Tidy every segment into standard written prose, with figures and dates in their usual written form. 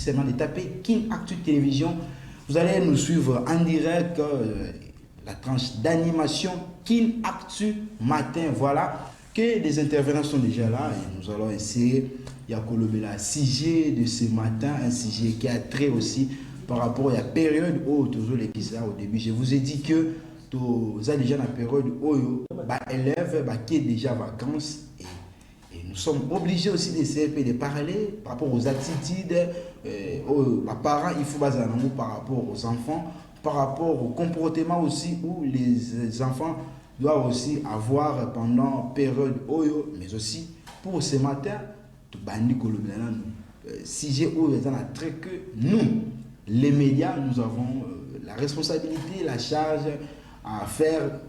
seulement de taper Kin Actu Télévision. Vous allez nous suivre en direct, la tranche d'animation Kin Actu Matin. Voilà, que les intervenants sont déjà là et nous allons essayer. Il y a le sujet de ce matin, un sujet qui a trait aussi par rapport à la période où toujours les PISA au début. Je vous ai dit que vous avez déjà la période où les élèves qui est déjà en vacances et nous sommes obligés aussi d'essayer de parler par rapport aux attitudes aux parents, il faut baser un par rapport aux enfants, par rapport au comportement aussi où les enfants doivent aussi avoir pendant la période Oyo, mais aussi pour ce matin, sujet où il y a très que nous, les médias, nous avons la responsabilité, la charge à faire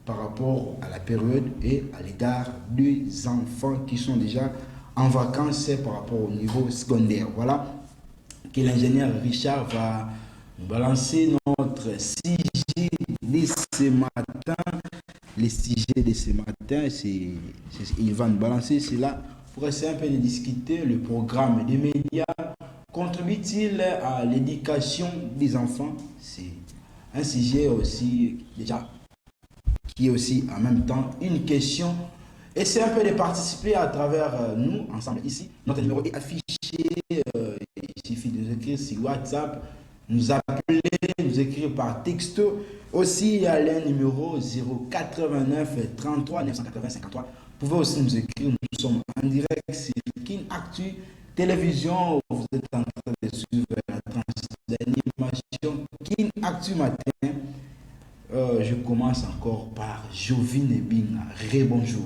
par rapport à la période et à l'égard des enfants qui sont déjà en vacances par rapport au niveau secondaire. Voilà que l'ingénieur Richard va balancer notre sujet de ce matin. Les sujets de ce matin, il va nous balancer cela pour essayer un peu de discuter le programme des médias. Contribue-t-il à l'éducation des enfants? C'est un sujet aussi déjà qui est aussi en même temps une question. Essayez un peu de participer à travers nous, ensemble ici. Notre numéro est affiché. Il suffit de nous écrire sur WhatsApp, nous appeler, nous écrire par texto. Aussi, il y a le numéro 089 33 980 53. Vous pouvez aussi nous écrire. Nous sommes en direct sur Kin Actu Télévision. Vous êtes en train de suivre la tranche d'animation Kin Actu Matin. Je commence encore par Jovine Binga. Rebonjour.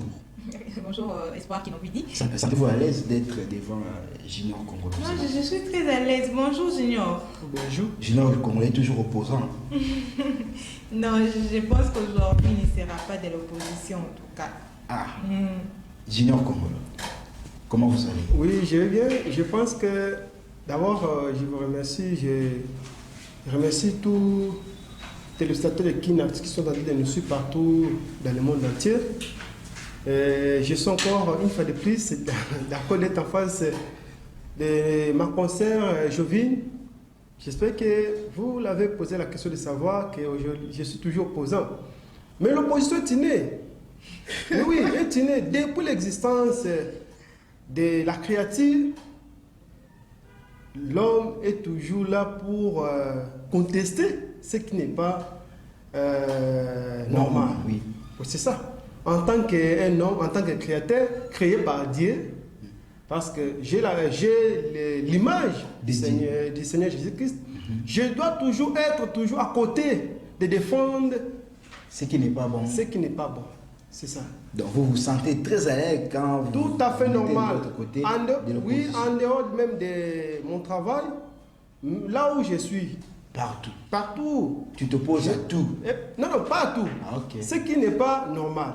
Bonjour, Espoir qui n'en dit. Sentez-vous à l'aise d'être devant Junior Congolais? Non, je suis très à l'aise. Bonjour, Junior. Bonjour. Junior le Congolais est toujours opposant. Non, je pense qu'aujourd'hui, il ne sera pas de l'opposition, en tout cas. Ah. Junior Congolais, comment vous allez? Oui, je vais bien. Je pense que d'abord, je vous remercie. Je remercie tous les téléspectateurs de Kin Actu qui sont en train de nous suivre partout dans le monde entier. Je suis encore une fois de plus d'accord d'être en face de ma concert Jovine. J'espère que vous l'avez posé la question de savoir que je suis toujours opposant. Mais l'opposition est innée. Oui, est innée. Depuis l'existence de la créature, l'homme est toujours là pour contester ce qui n'est pas normal. Oui. C'est ça. En tant qu'un homme, en tant que créateur, créé par Dieu, parce que j'ai l'image du Seigneur Jésus-Christ, je dois toujours être toujours à côté de défendre ce qui n'est pas bon. Ce qui n'est pas bon. C'est ça. Donc vous vous sentez très à l'aise quand vous tout à fait normal. De l'autre côté oui, en dehors même de mon travail, là où je suis. Partout. Partout. Tu t'opposes à tout. Non, pas à tout. Ah, okay. Ce qui n'est pas normal.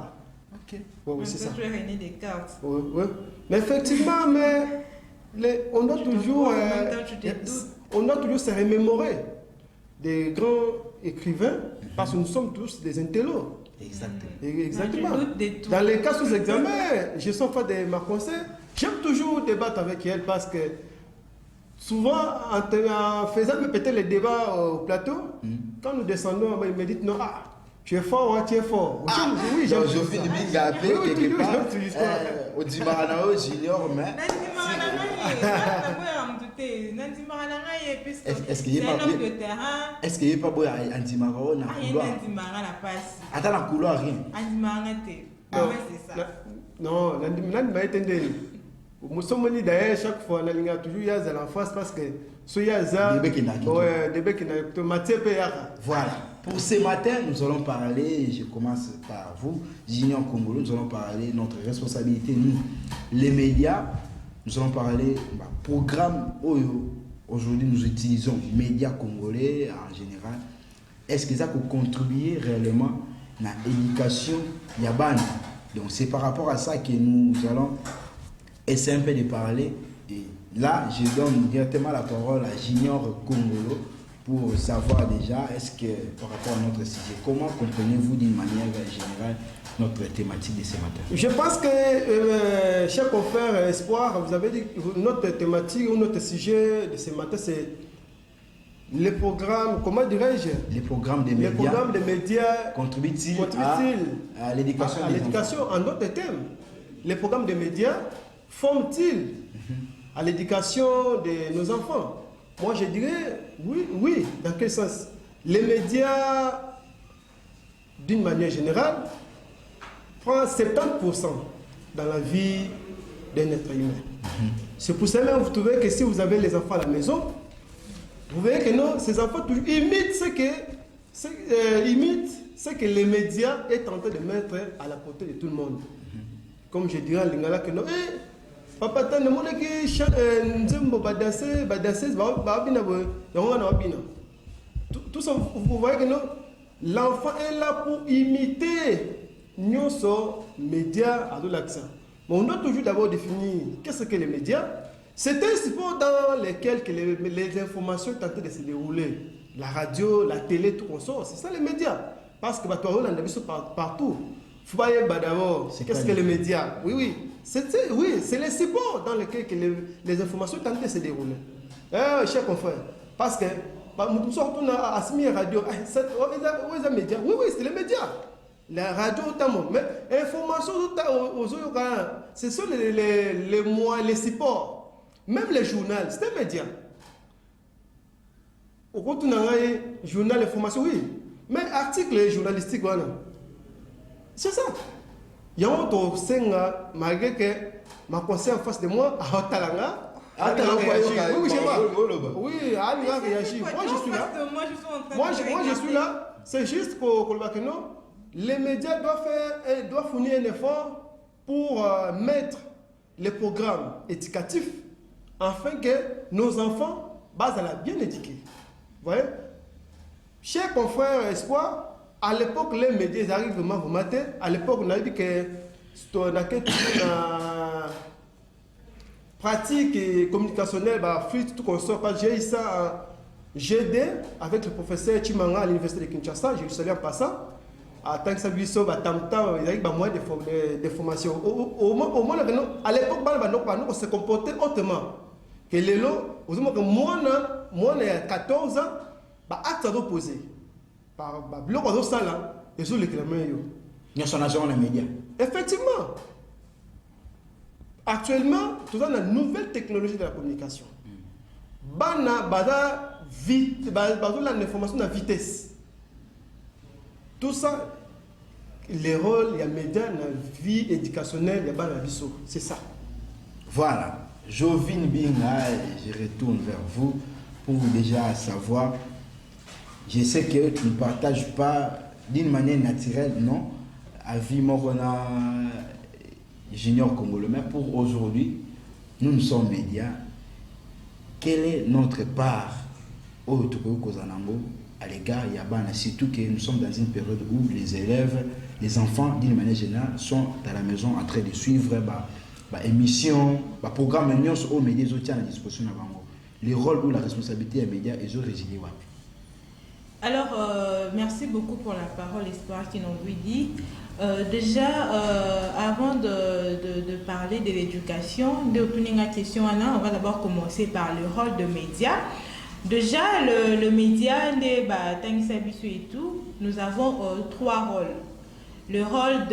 Ok. Oui, c'est ça. Tu es René Descartes. Oui, oui. Mais effectivement, on doit toujours se remémorer des grands écrivains, parce que nous sommes tous des intellos. Exactement. Dans les cas sous examen, je suis en face de ma conseillère. J'aime toujours débattre avec elle parce que souvent, en faisant peut-être les débats au plateau, quand nous descendons, ils me disent non, tu es fort, tu es fort. Oui, j'ai fait des big appels quelque part. Au Dimaranao Junior, mais. Est-ce qu'il n'y a pas de terrain? Est-ce qu'il n'y a pas de Andimarao dans le couloir? Attends, dans le couloir, rien. Non, nous sommes d'ailleurs chaque fois, nous avons toujours Yaza en face parce que ce Yaza, voilà. Pour ce matin, nous allons parler, je commence par vous, Junior Congolais, nous allons parler de notre responsabilité, nous, les médias, nous allons parler du programme Oyo. Aujourd'hui, nous utilisons les médias congolais en général. Est-ce que ça peut contribuer réellement à l'éducation Yaban? Donc, c'est par rapport à ça que nous allons essayer un peu de parler. Et là, je donne directement la parole à Junior Congolais pour savoir déjà, est-ce que par rapport à notre sujet, comment comprenez-vous d'une manière générale notre thématique de ce matin? Je pense que, cher confrère Espoir, vous avez dit que notre thématique ou notre sujet de ce matin, c'est les programmes, comment dirais-je? Les programmes des Les programmes des médias contribuent-ils à l'éducation à l'éducation? En d'autres termes, les programmes des médias forment-ils à l'éducation de nos enfants? Moi, je dirais oui, oui. Dans quel sens? Les médias, d'une manière générale, prennent 70% dans la vie d'un être humain. C'est pour cela que vous trouvez que si vous avez les enfants à la maison, vous voyez que non, ces enfants imitent ce que les médias est en train de mettre à la portée de tout le monde. Comme je dirais à Lingala que non, papa, tu tout ça, vous voyez que non, l'enfant est là pour imiter nos médias à l'accent. Mais on doit toujours d'abord définir qu'est-ce que les médias. C'est un support dans lequel que les informations sont en train de se dérouler. La radio, la télé, tout consort, c'est ça les médias. Parce que on a vu partout. Il faut pas y aller d'abord. Qu'est-ce que les médias? Oui, oui. C'est les supports dans lesquels que les informations sont en train de se dérouler. Cher confrère, parce que nous sortons à la radio. Les médias. Oui, oui, c'est les médias. La radio, mais information, ce sont les moyens, les supports. Même les journaux, c'est un média. Au retour journal, information, oui. Mais article journalistique, voilà. C'est ça. Il y a un autre senga, malgré que ma conseil en face de moi, à Talanga, oui, je vois. Oui, à réagir. Moi, je suis là. Moi, je suis là. C'est juste pour le que non. Les médias doivent fournir un effort pour mettre les programmes éducatifs afin que nos enfants soient bien éduqués. Vous voyez? Chers confrères Espoir, à l'époque, les médias arrivent vraiment vous mater. À l'époque, on a dit que la pratique et communicationnelle, fluide, tout qu'on sort. J'ai eu ça en GD avec le professeur Chimanga à l'université de Kinshasa. Je lui salue en passant. À tant que ça lui sauve, à Tamta, il y a eu moins de formations. À l'époque, on se comportait autrement. Que les lots, vous savez que moi, j'ai 14 ans, acte à opposer. Par bloc à l'osala, et sur les clameurs. Nous sommes dans les médias. Effectivement. Actuellement, tout ça, la nouvelle technologie de la communication. Bana, l'information à vitesse. Tout ça, les rôles, il y a médias, la vie éducationnelle, il y a la vie. C'est ça. Voilà. Jovine Binga, je retourne vers vous pour déjà savoir. Je sais que tu ne partages pas d'une manière naturelle, non, à vie Morona Junior Congolais, mais pour aujourd'hui, nous sommes médias. Quelle est notre part au Kozanango à l'égard Yabana, surtout que nous sommes dans une période où les élèves, les enfants, d'une manière générale, sont à la maison en train de suivre émissions, programmes aux médias à la disposition de les rôles ou la responsabilité des médias et résilier. Alors, merci beaucoup pour la parole, Espoir, qui nous dit. Déjà, avant de parler de l'éducation, on va d'abord commencer par le rôle de médias. Déjà, le média, et tout, nous avons trois rôles. Le rôle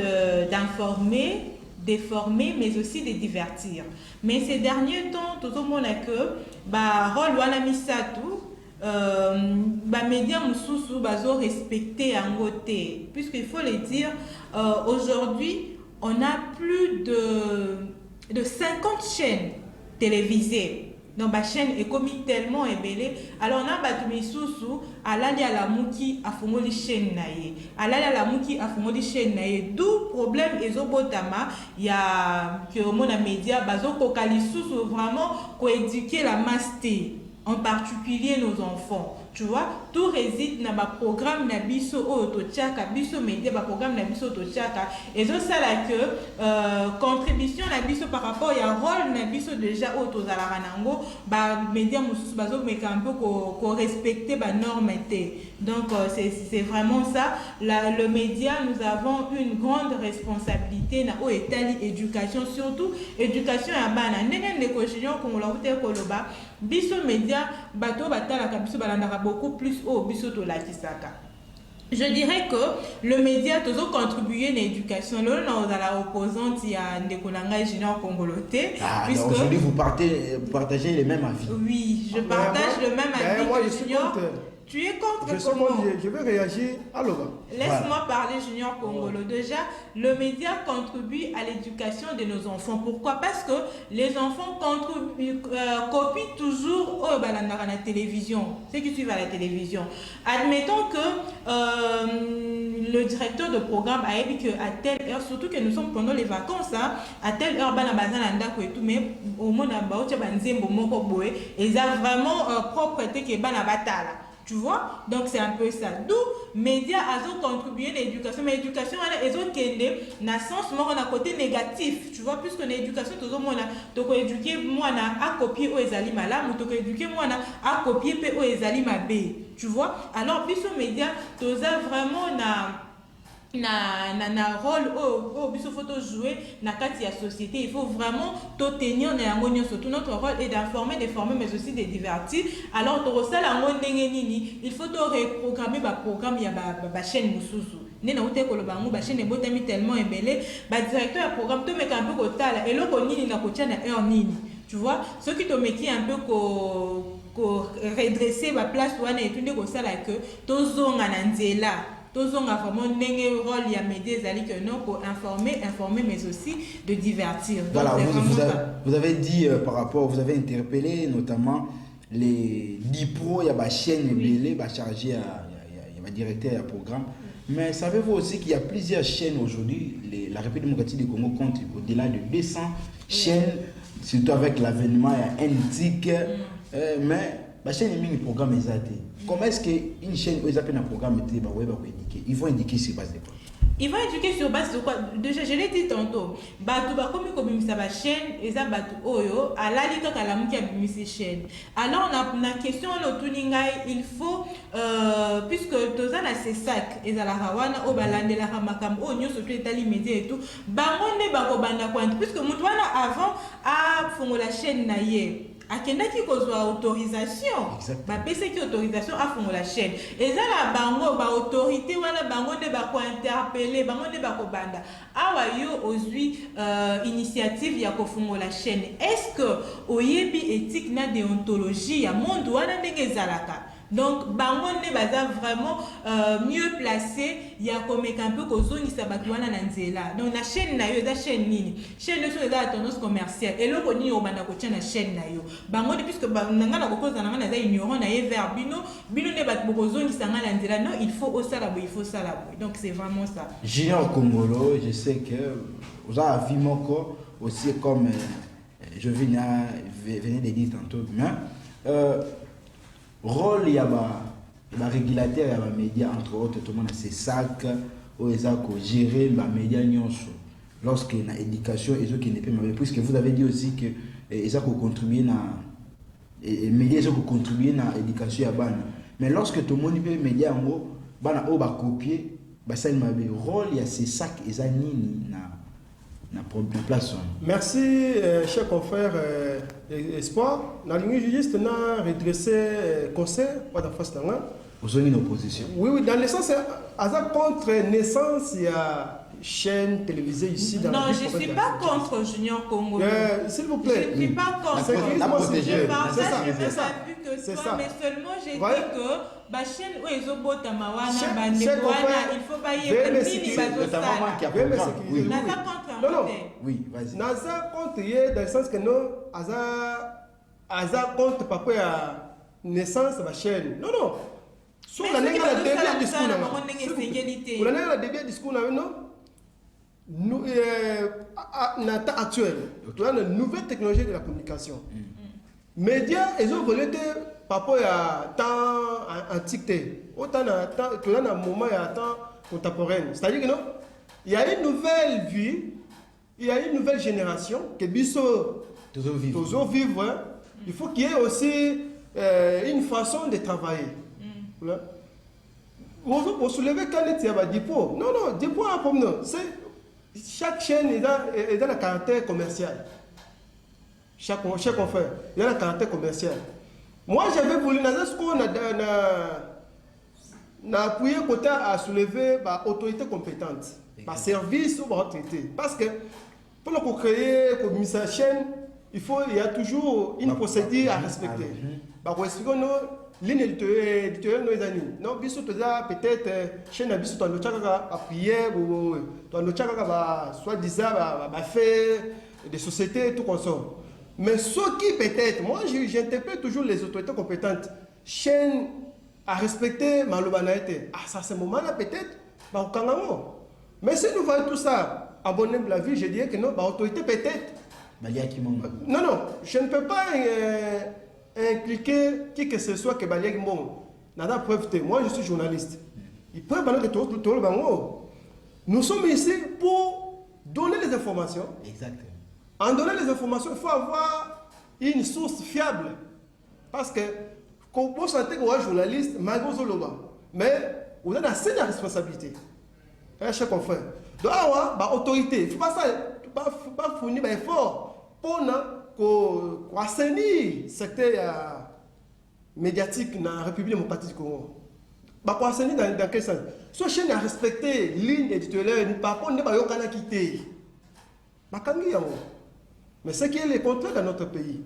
d'informer, déformer, mais aussi de divertir. Mais ces derniers temps, tout le monde a que rôle wana misatou médias mususu bazo respecté en côté, puisqu'il faut le dire, aujourd'hui on a plus de 50 chaînes télévisées. Donc la chaîne est comme tellement ébélée. Alors on a battu misusu alali à la mouki a fongoli chaîne naie. Alali à la mouki a fongoli chaîne naie. D'où problème ezobotama il y a que au monde média bazo kokali susu vraiment ko éduquer la masse, en particulier nos enfants. Tu vois, tout réside dans le programme Nabiso Otochaka, Biso Média, le programme Nabiso Otochaka. Et ça, là que contribution Nabiso par rapport à rôle Nabiso déjà Otozalaranango, média Moussous Bazo, mais un peu qu'on respecte la norme. Donc, c'est vraiment ça. Le média, nous avons une grande responsabilité dans l'éducation, surtout éducation à Bana. N'est-ce pas qu'on l'a koloba biso média bato batala kabiso balandaka beaucoup plus au biso to la kisaka. Je dirais que le média a contribué à l'éducation. Là, on a la opposante, il y a Ndekolanga et Junior Congoloté. Puisque aujourd'hui, vous partagez les mêmes avis. Oui, je partage le même avis. Moi, je que suis Junior. contre. Tu es contre comment? Je vais réagir. Alors, laisse-moi parler, Junior Congolo. Déjà, le média contribue à l'éducation de nos enfants. Pourquoi? Parce que les enfants copient toujours la télévision, ceux qui suivent à la télévision. Admettons que le directeur de programme a dit qu'à telle heure, surtout que nous sommes pendant les vacances, hein, à telle heure, et tout, mais au monde, ils ont vraiment propreté que tu vois, donc c'est un peu ça. D'où médias ont contribué à l'éducation, mais l'éducation ils ont qu'elle n'a sens moi on a côté négatif, tu vois, puisque l'éducation tout le monde a éduquer moi à copier aux ezali malam, ou éduquer moi à copier aux ezali mabé, tu vois. Alors puis ce média tout ça vraiment na rôle au biso photo jouer na kati ya société. Il faut vraiment tenir na yango surtout notre rôle est d'informer, de former mais aussi de divertir. Alors to rosala ngo ndenge nini il faut to reprogrammer ba programme ya ba chaîne mususu nena ute ko loba ngo ba chaîne ebotami tellement ebele ba directeur ya programme to meka un peu kotala eloko nini na kotia na heure nini, tu vois, ce qui te meki un peu ko redresser ba place wana et tout ndeko sala que to zonga na nzela. Tous ont vraiment un rôle à médias que non pour informer mais aussi de divertir. Donc, voilà, vous avez dit par rapport, vous avez interpellé notamment les 10 pros, il y a ma chaîne belé, chargé à ma directeur à programme. Mais savez-vous aussi qu'il y a plusieurs chaînes aujourd'hui, la République démocratique du Congo compte au-delà de 200 chaînes, surtout avec l'avènement, il y a NTIC, mais la chaîne est un programme exact. Comment est-ce qu'une chaîne où ils appellent un programme ils vont indiquer sur base de quoi? Ils vont éduquer sur base de quoi? Déjà, je l'ai dit tantôt. Batou ba comme ça va chaîne et ça batou oyo à la liga kalamu qui a mis ces chaînes. Alors on a question le tuningai il faut puisque tous ça c'est sac et ça la hawana au balande la hamakam o nyo surtout état média et tout. Bangonde bako banda kwant puisque mutwana avant à fongo la chaîne na ye. Akenda qui cause autorisation, bah PC qui autorisation à fond la chaîne. Et ça la bango ba autorité wala bango de ba ko interpeller, bango de ba ko banda. Awa yo ozui initiative ya ko fond la chaîne. Est-ce que oyebi éthique na déontologie ya monde wana ndenge zalaka? Donc bango ne baza vraiment mieux placé ya komeka un peu kozongi sa batwana na nzela. Donc la chaîne na yo, la chaîne nini? Chaîne so eza tendance commerciale. Et loko ni obanda ko tia na chaîne na yo. Bango de puisque nanga na kokoza nanga na za ignorant na ye vers bino ne bat bokozongi sanga na nzela. Non, il faut osala bo, il faut sala bo. Donc c'est vraiment ça. Junior Congolo, je sais que vous avez vu moko aussi comme je venais de dire tantôt, mais rôle il y a un régulateur, il y a un média entre autres, tout le monde a ses sacs où ils ont gérer les médias lorsqu'il y a une éducation et ceux qui ne peuvent pas, puisque vous avez dit aussi que ils ont contribué les médias ont contribué à l'éducation à ban. Mais lorsque tout le monde peut médias en haut, bana au ba copier, bah ça il m'a dit rôle il y a ces sacs ils ont nini na place. Merci, cher confrère Espoir. La ligne juste n'a redressé conseil pas de face vous avez une opposition. Oui, dans le sens, contre naissance, il y a chaîne télévisée ici dans non, la je ne suis pas contre Junior Congo. S'il vous plaît. Je ne suis pas contre. La protéger. Je partage le même ça. avis que C'est toi, ça. mais seulement j'ai dit Voilà. que la chaîne où ils ont beau tamawana, Chaîne- il chaîne faut pas y Veuillez avoir m'excuser, Notamment qui a Veuillez programme. m'excuser. Oui. N'a pas contre Non, non. Oui, vas-y. Naza contre hier dans le sens que non, Aza contre papa à naissance de la chaîne. Non, non. Sur Mais la ceux qui nègre veulent la début ça, discours ça, là. comment on est égalité. Pour la nègre la début discours là, non. Nous, dans temps actuel, tu as une nouvelle technologie de la communication. Médias, ils ont relaté papa à temps antique, autant dans un moment et un temps contemporain. C'est-à-dire que non, il y a une nouvelle vie, il y a une nouvelle génération que Bisso toujours vivre. Hein. Il faut qu'il y ait aussi une façon de travailler. Voilà. Vous soulevez quand il y a des dépôts. Non, dépôt à non. Chaque chaîne est dans le caractère commercial. Chaque confrère, il y a un caractère commercial. Moi, j'avais voulu, dans ce qu'on a appuyé côté à soulever l'autorité compétente, par service ou par autorité. Parce que pour créer comme mise en chaîne, il y a toujours une procédure à respecter. Pour expliquer nos lignes éditoriales, non, peut-être chaîne à biso, tu as appuyé, tu as soi-disant faire des sociétés, tout comme ça. Mais ce qui peut-être, moi j'interpelle toujours les autorités compétentes, chaîne à respecter Malobanaïté. Ah, ça c'est un moment là peut-être, mais si nous voyons tout ça, abonner la vie, je dirais que non, l'autorité peut-être. Non, je ne peux pas impliquer qui que ce soit que Balia Gimon. Nada preuve, moi je suis journaliste. Il peut pas que tout le monde. Nous sommes ici pour donner les informations. Exactement. En donnant les informations, il faut avoir une source fiable. Parce que, quand vous sentez que vous êtes journaliste, mais vous avez assez de responsabilité. Chaque confrère. Donc, autorité, il ne faut pas fournir un effort pour assainir le secteur médiatique dans la République démocratique du Congo. Pour assainir dans quel sens? Ce chaîne a respecté ligne éditoriale, par contre, il n'y a pas de quitter. Mais c'est qui est le contraire dans notre pays.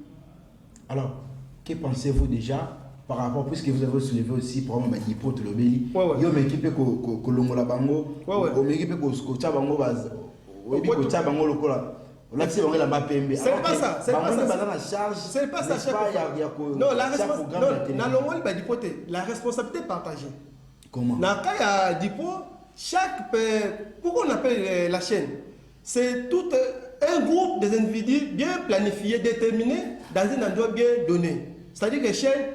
Alors, que pensez-vous déjà par rapport, puisque vous avez soulevé aussi pour moi Dipo Tolobeli, il y a une équipe qui Longo la Bango, une équipe qui Kocha Bango base, Kocha Bango lokola. C'est pas ça, c'est pas ça. Non, la responsabilité partagée. Comment? Dans le cas de Dipo, pourquoi on appelle la chaîne? C'est tout un groupe des individus bien planifiés, déterminés, dans un endroit bien donné. C'est-à-dire que chaîne,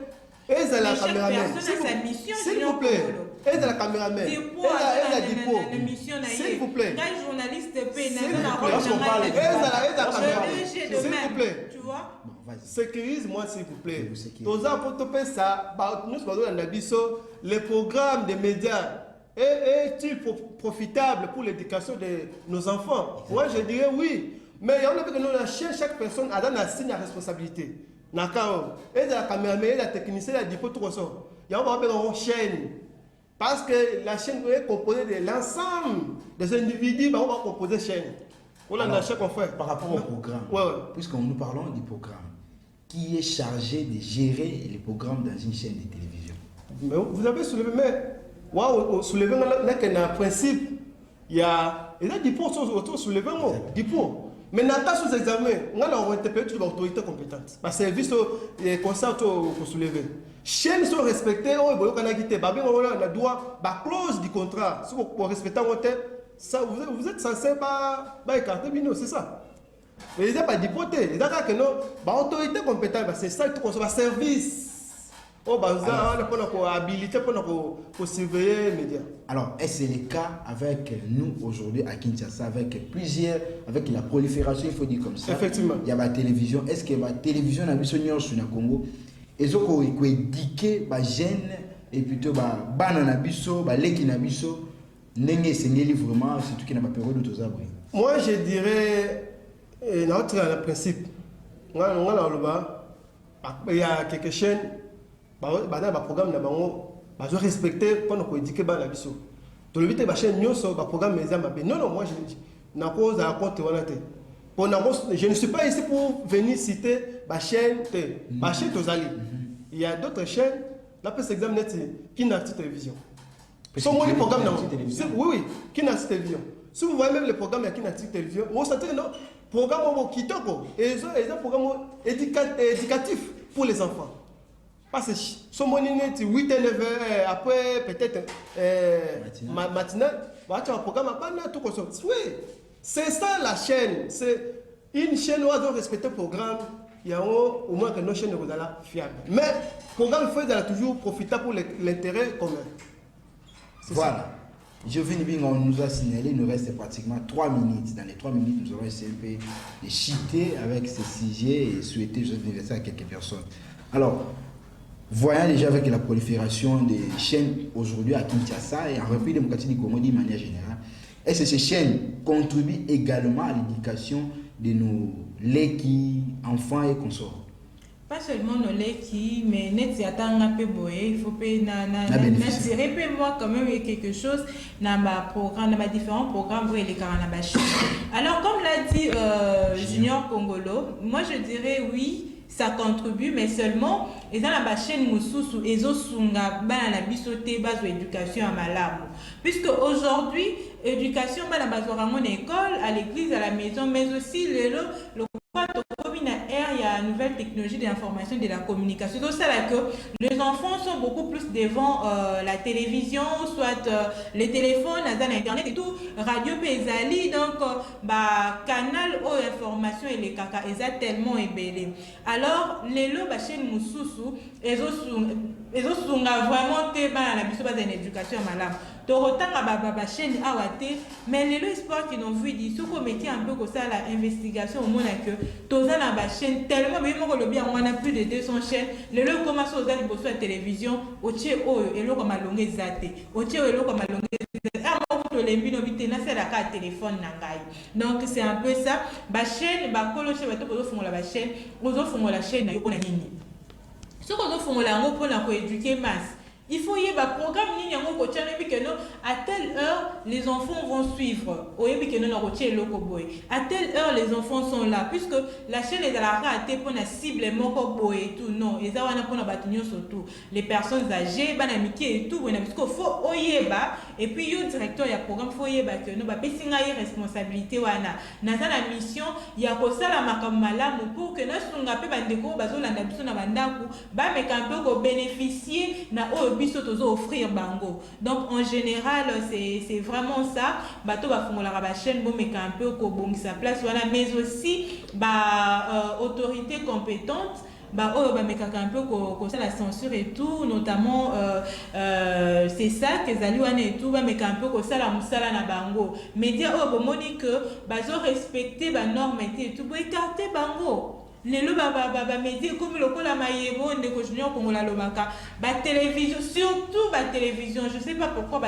elle a la caméraman. S'il vous plaît. Elle a la caméraman. Elle a Dipo. S'il vous plaît. S'il vous plaît. Tu vois? Sécurise-moi, s'il vous plaît. Les programmes des médias est-il profitable pour l'éducation de nos enfants? Moi, je dirais oui. Mais on a vu que nous, chaque personne a un signe de responsabilité. Et la caméra, la technicien, la dipo, tout ça. Il y a une chaîne. Parce que la chaîne est composée de l'ensemble des individus, on va composer une chaîne. Alors, par rapport au programme, puisque nous parlons du programme, qui est chargé de gérer les programmes dans une chaîne de télévision? Mais vous avez soulevé, soulevé un principe, il y a des points autour soulever des points. Mais dans le sous examen, on a interpellé toute l'autorité compétente. Parce que le service est conscient pour soulever. Chaînes sont respectées, on a quitté, on a droit, la clause du contrat, si vous respectez ça, vous êtes censé pas écarter, c'est ça. Mais ils n'ont pas d'hypothèse. Ils ont que non, l'autorité compétente, c'est ça, tout comme service. On a habilité pour surveiller les médias. Alors, est-ce que c'est le cas avec nous aujourd'hui à Kinshasa, avec la prolifération, il faut dire comme ça. Effectivement. Il y a la télévision. Est-ce que la télévision a sur le Congo? Ils ont éduqué les jeunes et plutôt les banabiso, les lekinabiso, n'est vraiment, surtout qu'il n'y a pas période de abris. Moi, je dirais, dans le principe, il y a quelques chaînes. Programme je respecter pendant qu'on éduque la biso. To le bité chaîne nyoso programme mes amis. Non, moi je ne suis pas ici pour venir citer ma chaîne Tozali. Il y a d'autres chaînes, là peut s'examiner qui n'a pas télévision. Son mon programme oui, qui n'a pas télévision. Si vous voyez même le programme qui n'a pas télévision, vous sentez non programme qui toko et un programme éducatif pour les enfants. Parce que son monnaie 8 et 9 heures après peut-être matinale, tu as un programme à tout comme ça. Oui, c'est ça la chaîne. C'est une chaîne où on doit respecter le programme. il y a au moins que nos chaînes soient fiables. Mais le programme fait toujours profitable pour l'intérêt commun. Voilà. Je viens de on nous a signalé, il nous reste pratiquement 3 minutes. Dans les 3 minutes, nous allons essayer un peu de chiter avec ces sujets et souhaiter juste l'anniversaire à quelques personnes. Alors, voyons déjà avec la prolifération des chaînes aujourd'hui à Kinshasa et en République démocratique du Congo de manière générale, est-ce que ces chaînes contribuent également à l'éducation de nos léquis, enfants et consorts? Pas seulement nos léquis, mais net un peu boé, il faut tirer moi quand même quelque chose dans ma programme, dans ma différents programmes pour les caranabachi. Alors comme l'a dit Junior Congolo, moi je dirais oui, ça contribue, mais seulement et dans la chaîne Moussousou et Zosunga la bisoté base d'éducation à Malamu. Puisque aujourd'hui, éducation à la base de l'école, à l'église, à la maison, mais aussi le il y a une nouvelle technologie de l'information et de la communication. Donc, c'est là que les enfants sont beaucoup plus devant la télévision, soit les téléphones, Internet et tout, radio Pézali, donc, canal aux informations et les caca, ils ont tellement ébélé. Alors, les lots, chaîne Moussousou, ils ont vraiment été dans la mission de l'éducation à Malam. Autant à chaîne Awate, mais les espoirs qui n'ont vu dit, ce qu'on mettait un peu comme ça à l'investigation au monde que tous la chaîne tellement mais le bien on a plus de 200 chaînes, les lots commencent aux aller sur la télévision, au tché et l'eau comme à longue zate, au tché et l'eau comme à longue téléphone donc c'est un peu ça ba chaîne ba kolo chez bato bozo fongola ba chaîne bozo fongola chaîne na yoko na nini ce qu'on fongola ngo pour na éduquer masse. Il faut y avoir un programme à telle heure les enfants vont suivre. À telle heure les enfants sont là. Puisque la chaîne est à la raté pour la cible et tout. Non, ils ont surtout les personnes âgées, et tout. Parce qu'il faut et puis le directeur il y a programme faut y que nous responsabilité wana. Dans la mission il y a que ça la makamala pour que nous sommes bandeko bazolanda biso na bandaku ba mekampe bénéficier na offrir bango. Donc en général c'est vraiment ça bato ba fongola ba chaîne bo meka un peu ko bongisa place voilà mais aussi autorité compétente meka un peu ko ça la censure et tout notamment c'est ça que zaliwana et tout meka un peu ko ça la musala na bango média bomoni que bazo respecter ba normes et tout pour écarter bango. Les médias comme le la maïebo de Junior Congola Lobaka, télévision, surtout télévision, je ne sais pas pourquoi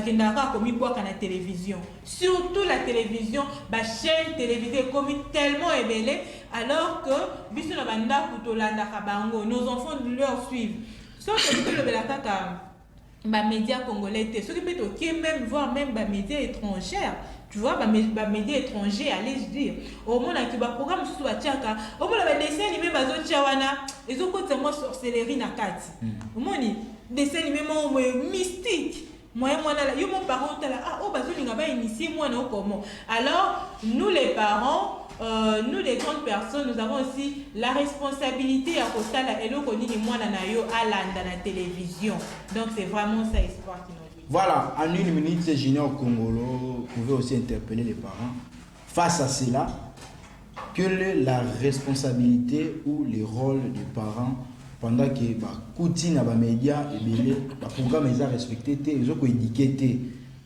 Kendara commis boire la télévision. Surtout la télévision, chaîne télévisée commis tellement ébélée, alors que biso na banda kutolanda kabango, nos enfants leur suivent. Sauf que le belakaka médias congolais, ceux qui peuvent même voir même médias étrangers. Tu vois, les médias étrangers, allez je dire. Au moins, il y a un programme sur la tchaka. Au moins, les dessins animés, ils ont côté moi sorcellerie na kati. Au moins, des dessins animés mystiques. Moi, yo mon parent initié moi non comment. Alors, nous les parents, nous les grandes personnes, nous avons aussi la responsabilité à côté et le connaît moi nayo à la télévision. Donc c'est vraiment ça espoir qui nous. Voilà, en une minute, Junior Congolo pouvait aussi interpeller les parents. Face à cela, quelle est la responsabilité ou le rôle des parents pendant que les médias et les programmes sont respectés, ils ont éduqué.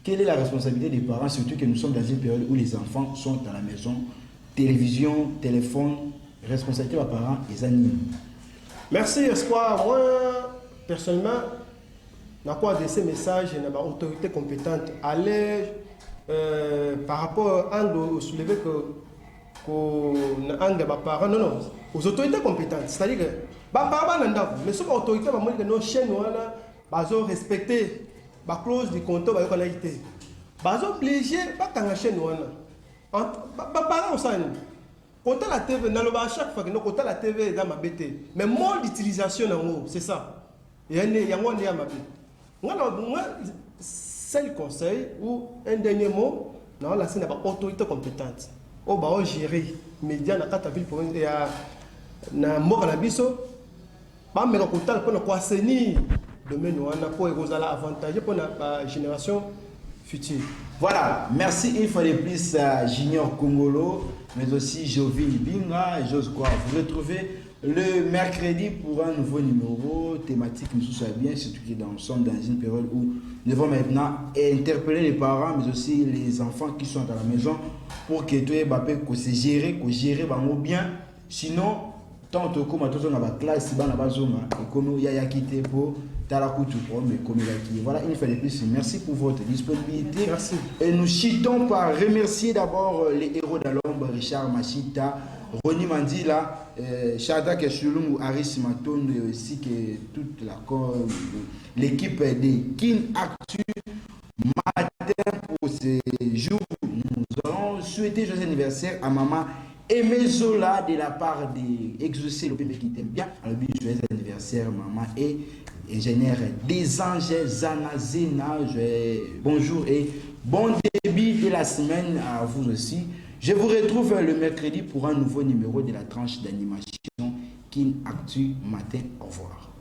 Quelle est la responsabilité des parents, surtout que nous sommes dans une période où les enfants sont à la maison, télévision, téléphone, responsabilité des parents et des animaux. Merci, Espoir. Moi, personnellement, dans quoi de ces messages, il y a une autorité compétente à l'aise par rapport à l'angle soulevé que les parents, non, aux autorités compétentes. C'est-à-dire que les parents, mais ces autorités, nos chaînes, ils ont respecté la clause du compteur, ils ont obligé de chaîne. Les parents aussi. Quand la TV, à chaque fois que nous avons la TV, dans ma BT. Mais mode d'utilisation, c'est ça. Il y a un moi, c'est le conseil ou un dernier mot, dans la scène autorité compétente. On va gérer les médias dans la ville pour na mboka na biso ba meka kotala pour assainir domaine wana pour ezala avantage pour la génération futur. Voilà, merci une fois de plus à Junior Congolo, mais aussi Jovin Binga et j'ose croire vous retrouvez le mercredi pour un nouveau numéro thématique, nous soit bien, surtout que nous sommes dans une période où nous devons maintenant interpeller les parents, mais aussi les enfants qui sont à la maison pour que tout le se gérer bien. Sinon, tant que comme tout dans la classe, dans la base, et comme il y a quitté pour voilà, une fois de plus, merci pour votre disponibilité. Merci. Et nous chitons par remercier d'abord les héros d'Alombe, Richard Machita, Roni Mandila, Shada Keshulungu, Aris Maton, et aussi que toute l'équipe de Kin Actu matin pour ces jours. Nous allons souhaiter joyeux anniversaire à maman Aimé Zola de la part d'Exaucer le bébé qui t'aime bien. Alors, joyeux anniversaire, maman et ingénieur des anges Zanazena. Bonjour et bon début de la semaine à vous aussi. Je vous retrouve le mercredi pour un nouveau numéro de la tranche d'animation Kin Actu matin. Au revoir.